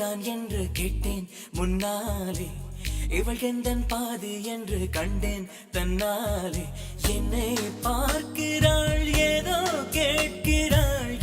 தான் என்று கேட்டேன் முன்னாலே, இவள் எந்தன் பாதி என்று கண்டேன் தன்னாலே. என்னை பார்க்கிறாள், ஏதோ கேட்கிறாள்,